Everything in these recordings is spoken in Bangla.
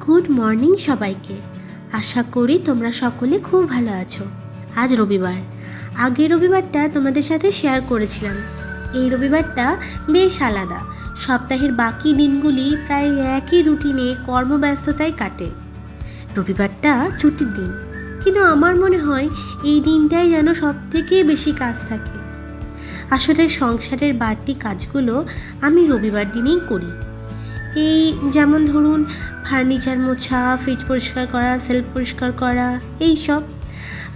গুড মর্নিং সবাইকে। আশা করি তোমরা সকলে খুব ভালো আছো। আজ রবিবার। আগের রবিবারটা তোমাদের সাথে শেয়ার করেছিলাম। এই রবিবারটা বেশ আলাদা। সপ্তাহের বাকি দিনগুলি প্রায় একই রুটিনে কর্মব্যস্ততায় কাটে। রবিবারটা ছুটির দিন, কিন্তু আমার মনে হয় এই দিনটাই যেন সবথেকে বেশি কাজ থাকে। আসলে সংসারের বাড়তি কাজগুলো আমি রবিবার দিনেই করি। এই যেমন ধরুন ফার্নিচার মোছা, ফ্রিজ পরিষ্কার করা, সেলফ পরিষ্কার করা, এই সব।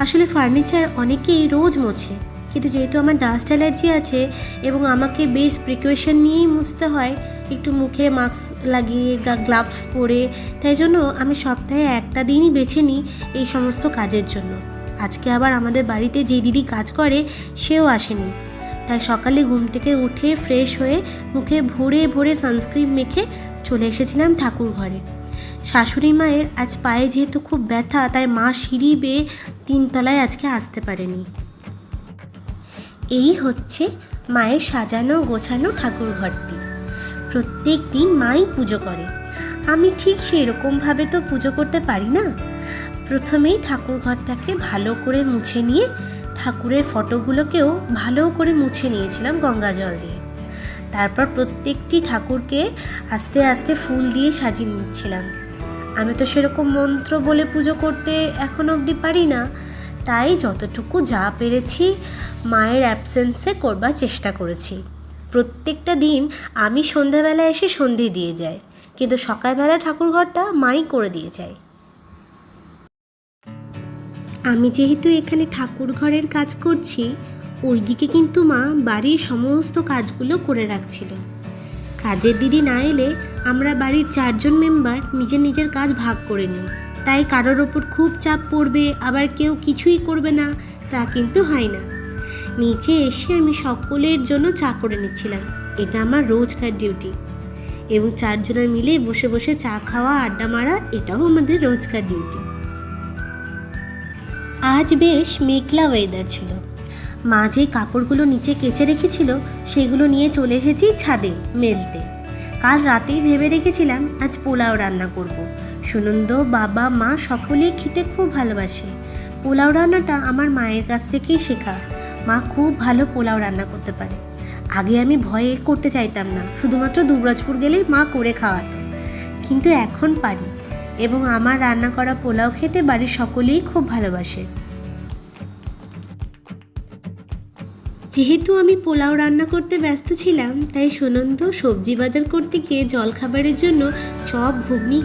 আসলে ফার্নিচার অনেকেই রোজ মোছে, কিন্তু যেহেতু আমার ডাস্ট অ্যালার্জি আছে এবং আমাকে বেশ প্রিকশন নিয়েই মুছতে হয়, একটু মুখে মাস্ক লাগিয়ে গ্লাভস পরে, তাই জন্য আমি সপ্তাহে একটা দিনই বেছে নিই এই সমস্ত কাজের জন্য। আজকে আবার আমাদের বাড়িতে যে দিদি কাজ করে সেও আসেনি, তাই সকালে ঘুম থেকে উঠে ফ্রেশ হয়ে মুখে ভরে ভরে সানস্ক্রিন মেখে চলে এসেছিলাম ঠাকুর ঘরে। শাশুড়ি মায়ের আজ পায়ে যেহেতু খুব ব্যথা, তাই মা সিঁড়ি বেয়ে 3 তলায় আজকে আসতে পারেনি। এই হচ্ছে মায়ের সাজানো গোছানো ঠাকুর ঘরটি। প্রত্যেক দিন মাই পুজো করে। আমি ঠিক সেরকমভাবে তো পুজো করতে পারি না। প্রথমেই ঠাকুর ঘরটাকে ভালো করে মুছে নিয়ে ঠাকুরের ফটোগুলোকেও ভালো করে মুছে নিয়েছিলাম গঙ্গা জল দিয়ে। তারপর প্রত্যেকটি ঠাকুরকে আস্তে আস্তে ফুল দিয়ে সাজিয়ে নিচ্ছিলাম। আমি তো সেরকম মন্ত্র বলে পুজো করতে এখন অবধি পারি না, তাই যতটুকু যা পেরেছি মায়ের অ্যাবসেন্সে করবার চেষ্টা করেছি। প্রত্যেকটা দিন আমি সন্ধ্যাবেলা এসে সন্ধে দিয়ে যাই, কিন্তু সকালবেলা ঠাকুর ঘরটা মাই করে দিয়ে যায়। আমি যেহেতু এখানে ঠাকুর ঘরের কাজ করছি, ওইদিকে কিন্তু মা বাড়ির সমস্ত কাজগুলো করে রাখছিল। কাজের দিদি না এলে আমরা বাড়ির 4 জন মেম্বার নিজের নিজের কাজ ভাগ করে নিই, তাই কারোর ওপর খুব চাপ পড়বে আবার কেউ কিছুই করবে না তা কিন্তু হয় না। নিচে এসে আমি সকলের জন্য চা করে নিচ্ছিলাম। এটা আমার রোজকার ডিউটি, এবং 4 জনে মিলে বসে বসে চা খাওয়া, আড্ডা মারা, এটাও আমাদের রোজকার ডিউটি। আজ বেশ মেঘলা ওয়েদার ছিল। মা যে কাপড়গুলো নিচে কেচে রেখেছিল সেগুলো নিয়ে চলে এসেছি ছাদে মেলতে। কাল রাতেই ভেবে রেখেছিলাম আজ পোলাও রান্না করব। সুনন্দ, বাবা, মা সকলেই খেতে খুব ভালোবাসে। পোলাও রান্নাটা আমার মায়ের কাছ থেকেই শেখা। মা খুব ভালো পোলাও রান্না করতে পারে। আগে আমি ভয়ে করতে চাইতাম না, শুধুমাত্র দুবরাজপুর গেলেই মা করে খাওয়াতো, কিন্তু এখন পারি, এবং আমার রান্না করা পোলাও খেতে বাড়ির সকলেই খুব ভালোবাসে। যেহেতু আমি পোলাও রান্না করতে ব্যস্ত ছিলাম, তাই সুনন্দ সবজি বাজার করতে গিয়ে জলখাবারের জন্য চপ, ঘুগনি